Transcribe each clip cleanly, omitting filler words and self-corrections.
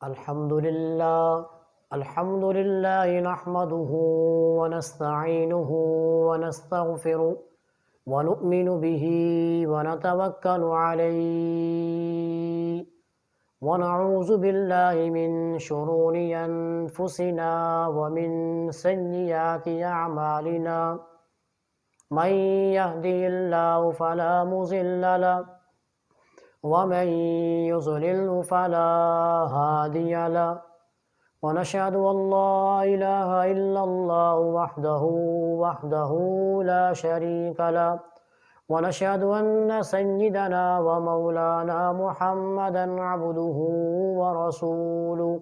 الحمد للہ نحمده ونستعینه ونستغفره ونؤمن به ونتوکل علیہ ونعوذ باللہ من شرور انفسنا ومن سیئات اعمالنا من يهده الله فلا مضل له ومن يضلل فلا هادي له ونشهد أن لا إله إلا الله وحده لا شريك له ونشهد أن سيدنا ومولانا محمدا عبده ورسوله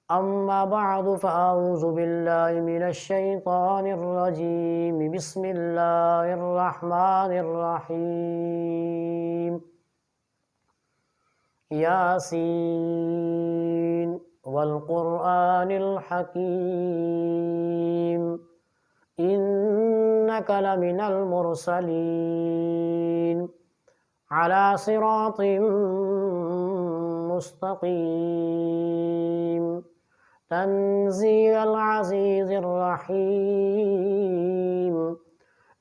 أما بعد فأعوذ بالله من الشيطان الرجيم بسم الله الرحمن الرحيم ياسين والقرآن الحكيم إنك لمن المرسلين على صراط مستقيم تنزيل العزيز الرحيم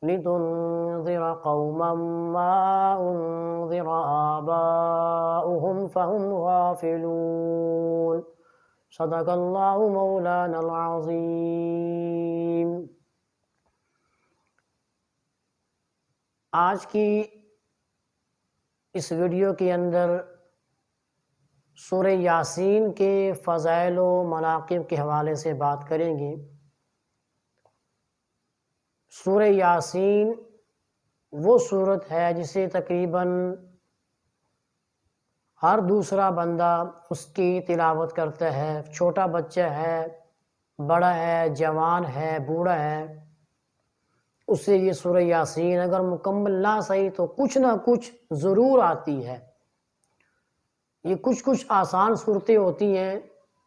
لتنذر قوما ما أنذر آباؤهم فهم غافلون صدق اللہ مولانا العظیم۔ آج کی اس ویڈیو کے اندر سورہ یاسین کے فضائل و مناقب کے حوالے سے بات کریں گے۔ سورہ یاسین وہ سورت ہے جسے تقریباً ہر دوسرا بندہ اس کی تلاوت کرتا ہے، چھوٹا بچہ ہے، بڑا ہے، جوان ہے، بوڑھا ہے، اسے یہ سورہ یاسین اگر مکمل نہ صحیح تو کچھ نہ کچھ ضرور آتی ہے۔ یہ کچھ آسان صورتیں ہوتی ہیں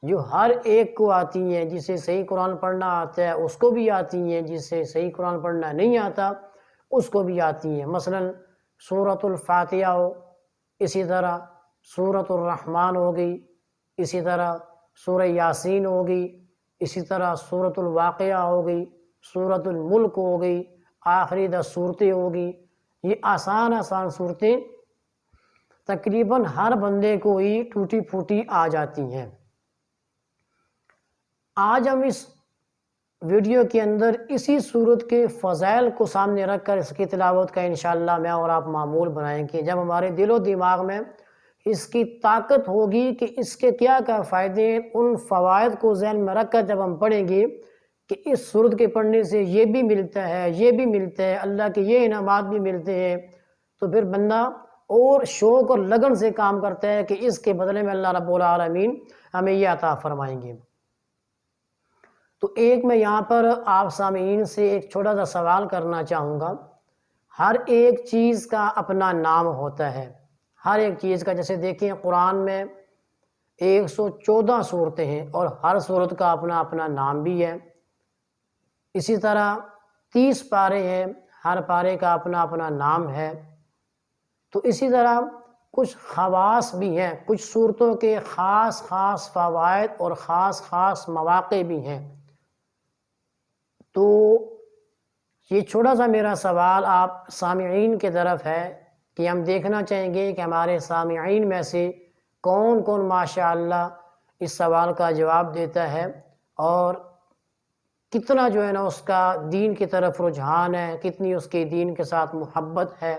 جو ہر ایک کو آتی ہیں، جسے صحیح قرآن پڑھنا آتا ہے اس کو بھی آتی ہیں، جسے صحیح قرآن پڑھنا نہیں آتا اس کو بھی آتی ہیں۔ مثلا سورۃ الفاتحہ ہو، اسی طرح سورۃ الرحمن ہو گئی، اسی طرح سورہ یاسین ہو گئی، اسی طرح سورۃ الواقعہ ہو گئی، سورۃ الملک ہو گئی، آخری 10 صورتیں ہو گئی۔ یہ آسان صورتیں تقریباً ہر بندے کو ہی ٹوٹی پھوٹی آ جاتی ہیں۔ آج ہم اس ویڈیو کے اندر اسی صورت کے فضائل کو سامنے رکھ کر اس کی تلاوت کا انشاءاللہ میں اور آپ معمول بنائیں گے۔ جب ہمارے دل و دماغ میں اس کی طاقت ہوگی کہ اس کے کیا کیا فائدے ہیں، ان فوائد کو ذہن میں رکھ کر جب ہم پڑھیں گے کہ اس صورت کے پڑھنے سے یہ بھی ملتا ہے، یہ بھی ملتا ہے، اللہ کے یہ انعامات بھی ملتے ہیں، تو پھر بندہ اور شوق اور لگن سے کام کرتا ہے کہ اس کے بدلے میں اللہ رب العالمین ہمیں یہ عطا فرمائیں گے۔ تو ایک میں یہاں پر آپ سامعین سے ایک چھوٹا سا سوال کرنا چاہوں گا۔ ہر ایک چیز کا اپنا نام ہوتا ہے، ہر ایک چیز کا، جیسے دیکھیں قرآن میں 114 صورتیں ہیں اور ہر صورت کا اپنا اپنا نام بھی ہے۔ اسی طرح 30 پارے ہیں، ہر پارے کا اپنا اپنا نام ہے۔ تو اسی طرح کچھ خواص بھی ہیں، کچھ صورتوں کے خاص فوائد اور خاص مواقع بھی ہیں۔ تو یہ چھوٹا سا میرا سوال آپ سامعین کی طرف ہے کہ ہم دیکھنا چاہیں گے کہ ہمارے سامعین میں سے کون ماشاءاللہ اس سوال کا جواب دیتا ہے اور کتنا جو ہے نا اس کا دین کی طرف رجحان ہے، کتنی اس کے دین کے ساتھ محبت ہے،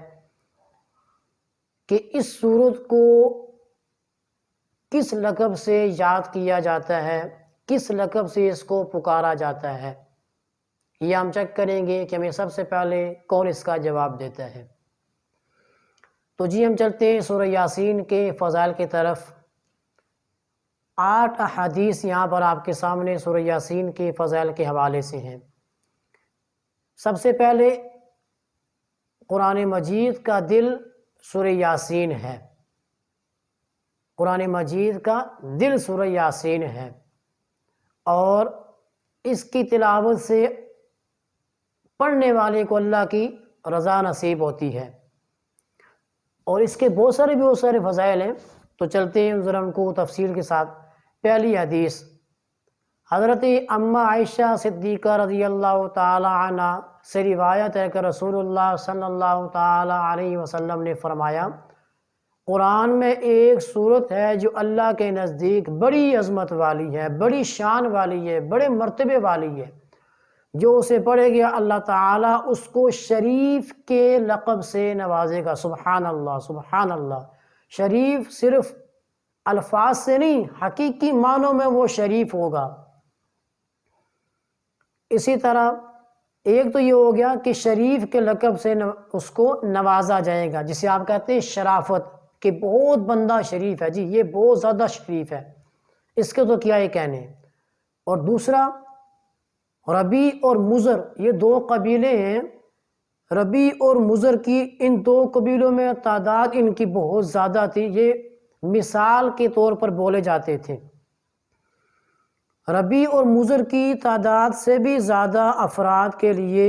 کہ اس صورت کو کس لقب سے یاد کیا جاتا ہے، کس لقب سے اس کو پکارا جاتا ہے۔ یہ ہم چیک کریں گے کہ ہمیں سب سے پہلے کون اس کا جواب دیتا ہے۔ تو جی ہم چلتے ہیں سورہ یاسین کے فضائل کی طرف۔ 8 احادیث یہاں پر آپ کے سامنے سورہ یاسین کے فضائل کے حوالے سے ہیں۔ سب سے پہلے قرآن مجید کا دل سورہ یاسین ہے، قرآن مجید کا دل سورہ یاسین ہے، اور اس کی تلاوت سے پڑھنے والے کو اللہ کی رضا نصیب ہوتی ہے۔ اور اس کے بہت سارے فضائل ہیں۔ تو چلتے ہیں ذرا ان کو تفصیل کے ساتھ۔ پہلی حدیث حضرت اماں عائشہ صدیقہ رضی اللہ تعالی عنہ سے روایت ہے کہ رسول اللہ صلی اللہ تعالی علیہ وسلم نے فرمایا، قرآن میں ایک صورت ہے جو اللہ کے نزدیک بڑی عظمت والی ہے، بڑی شان والی ہے، بڑے مرتبے والی ہے۔ جو اسے پڑھے گا اللہ تعالیٰ اس کو شریف کے لقب سے نوازے گا۔ سبحان اللہ، سبحان اللہ۔ شریف صرف الفاظ سے نہیں، حقیقی معنوں میں وہ شریف ہوگا۔ اسی طرح ایک تو یہ ہو گیا کہ شریف کے لقب سے اس کو نوازا جائے گا، جسے آپ کہتے ہیں شرافت، کہ بہت بندہ شریف ہے، جی یہ بہت زیادہ شریف ہے، اس کے تو کیا ہی کہنے۔ اور دوسرا ربیع اور مضر، یہ دو قبیلے ہیں، ربیع اور مضر کی، ان دو قبیلوں میں تعداد ان کی بہت زیادہ تھی، یہ مثال کے طور پر بولے جاتے تھے۔ ربیع اور مضر کی تعداد سے بھی زیادہ افراد کے لیے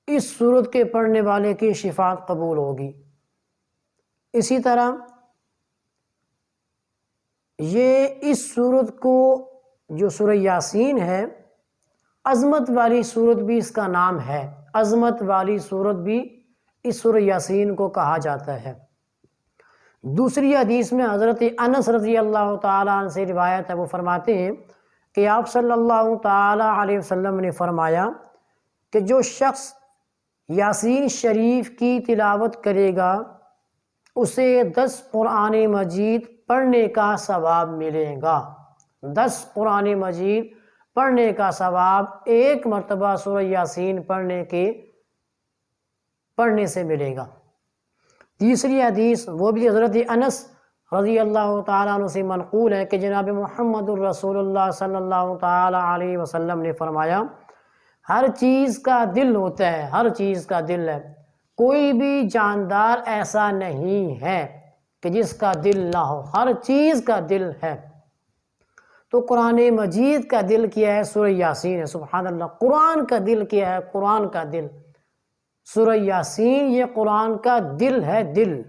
اس سورت کے پڑھنے والے کی شفاعت قبول ہوگی۔ اسی طرح یہ اس سورت کو، جو سورہ یاسین ہے، عظمت والی سورت بھی اس کا نام ہے، عظمت والی سورت بھی اس سورہ یاسین کو کہا جاتا ہے۔ دوسری حدیث میں حضرت انس رضی اللہ تعالیٰ عنہ سے روایت ہے، وہ فرماتے ہیں کہ آپ صلی اللہ تعالیٰ علیہ وسلم نے فرمایا کہ جو شخص یاسین شریف کی تلاوت کرے گا اسے 10 قرآن مجید پڑھنے کا ثواب ملے گا۔ 10 قرآن مجید پڑھنے کا ثواب ایک مرتبہ سورہ یاسین پڑھنے سے ملے گا۔ تیسری حدیث وہ بھی حضرت انس رضی اللہ تعالیٰ عنہ سے منقول ہے کہ جناب محمد الرسول اللہ صلی اللہ تعالیٰ علیہ وسلم نے فرمایا، ہر چیز کا دل ہوتا ہے، ہر چیز کا دل ہے، کوئی بھی جاندار ایسا نہیں ہے کہ جس کا دل نہ ہو، ہر چیز کا دل ہے۔ تو قرآن مجید کا دل کیا ہے؟ سورہ یاسین ہے۔ سبحان اللہ، قرآن کا دل کیا ہے؟ قرآن کا دل سورہ یاسین، یہ قرآن کا دل ہے، دل۔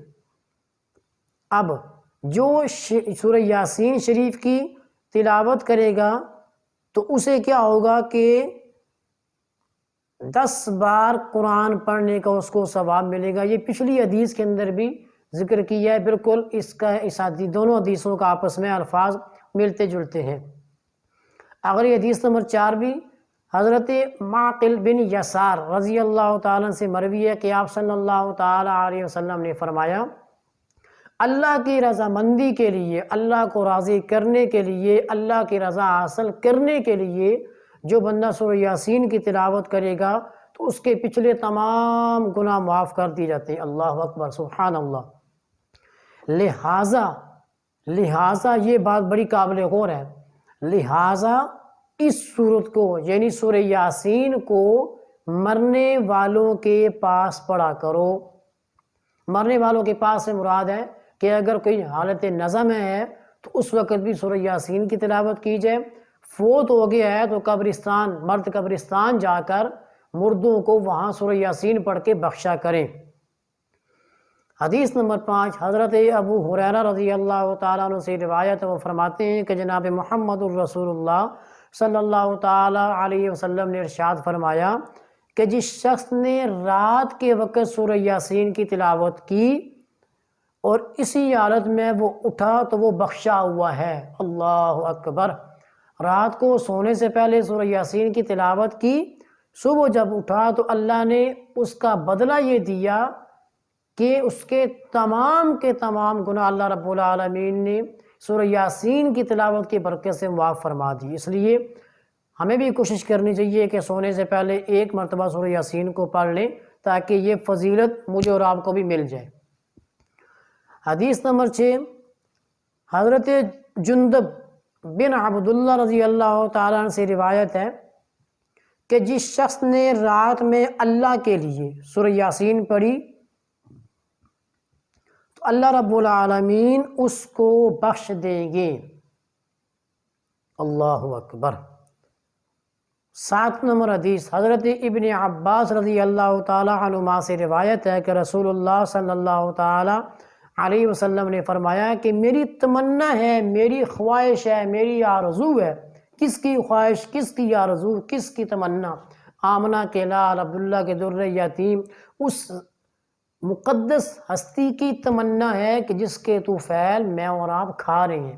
اب جو سورہ یاسین شریف کی تلاوت کرے گا تو اسے کیا ہوگا کہ 10 بار قرآن پڑھنے کا اس کو ثواب ملے گا۔ یہ پچھلی حدیث کے اندر بھی ذکر کیا ہے، بالکل دونوں حدیثوں کا آپس میں الفاظ ملتے جلتے ہیں۔ اگلی حدیث نمبر 4 بھی حضرت معقل بن یسار رضی اللہ تعالیٰ سے مروی ہے کہ آپ صلی اللہ تعالیٰ علیہ وسلم نے فرمایا، اللہ کی رضامندی کے لیے، اللہ کو راضی کرنے کے لیے، اللہ کی رضا حاصل کرنے کے لیے جو بندہ سورہ یاسین کی تلاوت کرے گا تو اس کے پچھلے تمام گناہ معاف کر دی جاتے ہیں۔ اللہ اکبر، سبحان اللہ۔ لہٰذا یہ بات بڑی قابل غور ہے، لہٰذا اس سورت کو یعنی سورہ یاسین کو مرنے والوں کے پاس پڑھا کرو۔ مرنے والوں کے پاس سے مراد ہے کہ اگر کوئی حالت نظم ہے تو اس وقت بھی سورہ یاسین کی تلاوت کی جائے، فوت ہو گیا ہے تو مرد قبرستان جا کر مردوں کو وہاں سورہ یاسین پڑھ کے بخشا کریں۔ حدیث نمبر 5 حضرت ابو ہریرہ رضی اللہ تعالیٰ عنہ سے روایت، وہ فرماتے ہیں کہ جناب محمد الرسول اللہ صلی اللہ تعالیٰ علیہ وسلم نے ارشاد فرمایا کہ جس شخص نے رات کے وقت سورہ یاسین کی تلاوت کی اور اسی حالت میں وہ اٹھا تو وہ بخشا ہوا ہے۔ اللہ اکبر۔ رات کو سونے سے پہلے سورہ یاسین کی تلاوت کی، صبح جب اٹھا تو اللہ نے اس کا بدلہ یہ دیا کہ اس کے تمام گناہ اللہ رب العالمین نے سورہ یاسین کی تلاوت کی برکت سے معاف فرما دی۔ اس لیے ہمیں بھی کوشش کرنی چاہیے کہ سونے سے پہلے ایک مرتبہ سورہ یاسین کو پڑھ لیں تاکہ یہ فضیلت مجھے اور آپ کو بھی مل جائے۔ حدیث نمبر 6 حضرت جندب بن عبداللہ رضی اللہ تعالیٰ عنہ سے روایت ہے کہ جس شخص نے رات میں اللہ کے لیے سورہ یاسین پڑھی تو اللہ رب العالمین اس کو بخش دیں گے۔ اللہ اکبر۔ 7 نمبر حدیث حضرت ابن عباس رضی اللہ تعالی عنہما سے روایت ہے کہ رسول اللہ صلی اللہ تعالی علیہ وسلم نے فرمایا کہ میری تمنا ہے، میری خواہش ہے، میری آرزو ہے۔ کس کی خواہش، کس کی آرزو، کس کی تمنا؟ آمنہ کے لال عبداللہ کے در یتیم، اس مقدس ہستی کی تمنا ہے کہ جس کے طفیل میں اور آپ کھا رہے ہیں،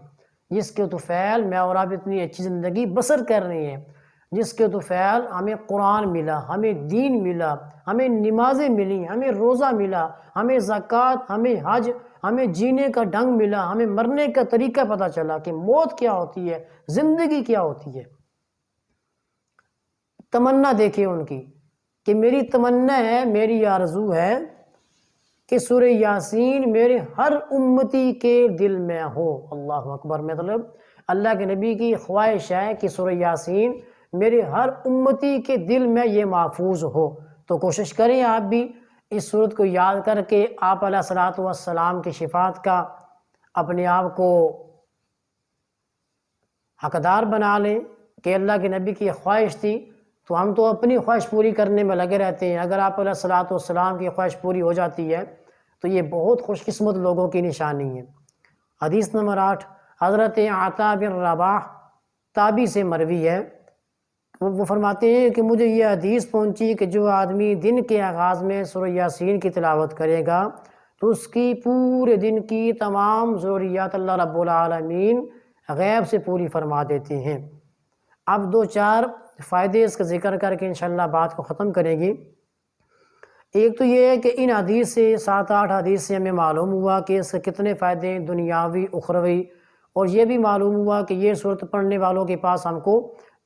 جس کے طفیل میں اور آپ اتنی اچھی زندگی بسر کر رہے ہیں، جس کے طفیل ہمیں قرآن ملا، ہمیں دین ملا، ہمیں نمازیں ملی، ہمیں روزہ ملا، ہمیں زکوٰۃ، ہمیں حج، ہمیں جینے کا ڈھنگ ملا، ہمیں مرنے کا طریقہ پتہ چلا کہ موت کیا ہوتی ہے، زندگی کیا ہوتی ہے۔ تمنا دیکھیں ان کی کہ میری تمنا ہے، میری آرزو ہے کہ سورہ یاسین میرے ہر امتی کے دل میں ہو۔ اللہ اکبر۔ مطلب اللہ کے نبی کی خواہش ہے کہ سورہ یاسین میرے ہر امتی کے دل میں یہ محفوظ ہو۔ تو کوشش کریں آپ بھی اس سورت کو یاد کر کے آپ علیہ الصلوۃ والسلام کی شفاعت کا اپنے آپ کو حقدار بنا لیں کہ اللہ کے نبی کی خواہش تھی تو ہم تو اپنی خواہش پوری کرنے میں لگے رہتے ہیں۔ اگر آپ علیہ الصلوۃ والسلام کی خواہش پوری ہو جاتی ہے تو یہ بہت خوش قسمت لوگوں کی نشانی ہے۔ حدیث نمبر 8 حضرت عطا بن رباح تابعی سے مروی ہے، وہ فرماتے ہیں کہ مجھے یہ حدیث پہنچی کہ جو آدمی دن کے آغاز میں سورہ یاسین کی تلاوت کرے گا تو اس کی پورے دن کی تمام ضروریات اللہ رب العالمین غیب سے پوری فرما دیتے ہیں۔ اب 2-4 فائدے اس کا ذکر کر کے انشاءاللہ بات کو ختم کریں گے۔ ایک تو یہ ہے کہ ان حدیث سے 7-8 حدیث سے ہمیں معلوم ہوا کہ اس کے کتنے فائدے دنیاوی اخروی، اور یہ بھی معلوم ہوا کہ یہ صورت پڑھنے والوں کے پاس ہم کو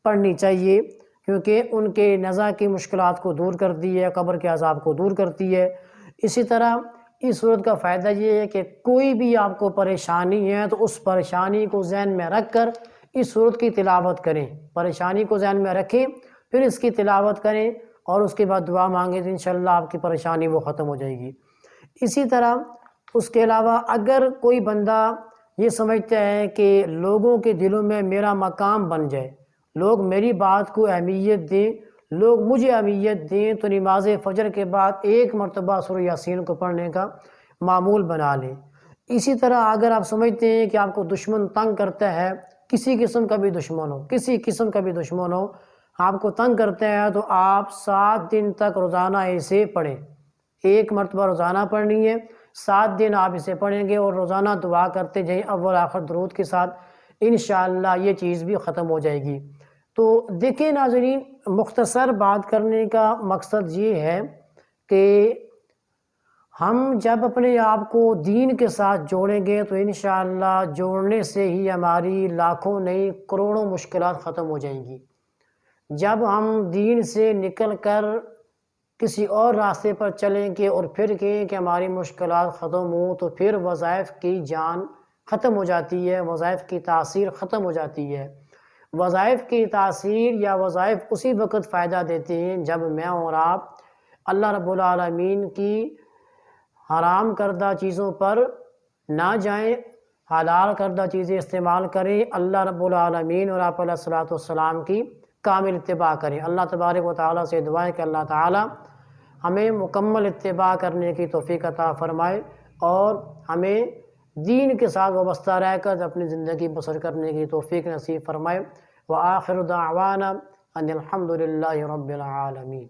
پڑھنی چاہیے کیونکہ ان کے نزع کی مشکلات کو دور کرتی ہے، قبر کے عذاب کو دور کرتی ہے۔ اسی طرح اس صورت کا فائدہ یہ ہے کہ کوئی بھی آپ کو پریشانی ہے تو اس پریشانی کو ذہن میں رکھ کر اس صورت کی تلاوت کریں، پریشانی کو ذہن میں رکھیں، پھر اس کی تلاوت کریں اور اس کے بعد دعا مانگیں تو انشاءاللہ آپ کی پریشانی وہ ختم ہو جائے گی۔ اسی طرح اس کے علاوہ اگر کوئی بندہ یہ سمجھتا ہے کہ لوگوں کے دلوں میں میرا مقام بن جائے، لوگ میری بات کو اہمیت دیں، لوگ مجھے اہمیت دیں، تو نماز فجر کے بعد 1 مرتبہ سورہ یاسین کو پڑھنے کا معمول بنا لیں۔ اسی طرح اگر آپ سمجھتے ہیں کہ آپ کو دشمن تنگ کرتا ہے، کسی قسم کا بھی دشمن ہو، کسی قسم کا بھی دشمن ہو آپ کو تنگ کرتا ہے، تو آپ 7 دن تک روزانہ اسے پڑھیں۔ 1 مرتبہ روزانہ پڑھنی ہے، 7 دن آپ اسے پڑھیں گے اور روزانہ دعا کرتے جائیں اول آخر درود کے ساتھ، انشاءاللہ یہ چیز بھی ختم ہو جائے گی۔ تو دیکھیں ناظرین، مختصر بات کرنے کا مقصد یہ ہے کہ ہم جب اپنے آپ کو دین کے ساتھ جوڑیں گے تو انشاءاللہ جوڑنے سے ہی ہماری لاکھوں نہیں کروڑوں مشکلات ختم ہو جائیں گی۔ جب ہم دین سے نکل کر کسی اور راستے پر چلیں گے اور پھر کہیں کہ ہماری مشکلات ختم ہوں تو پھر وظائف کی جان ختم ہو جاتی ہے، وظائف کی تاثیر ختم ہو جاتی ہے۔ وظائف کی تاثیر یا وظائف اسی وقت فائدہ دیتے ہیں جب میں اور آپ اللہ رب العالمین کی حرام کردہ چیزوں پر نہ جائیں، حلال کردہ چیزیں استعمال کریں، اللہ رب العالمین اور آپ علیہ الصلوۃ والسلام کی کامل اتباع کریں۔ اللہ تبارک و تعالیٰ سے دعا ہے کہ اللہ تعالیٰ ہمیں مکمل اتباع کرنے کی توفیق عطا فرمائے اور ہمیں دین کے ساتھ وابستہ رہ کر اپنی زندگی بسر کرنے کی توفیق نصیب فرمائے۔ وآخر دعوانا ان الحمد للہ رب العالمین۔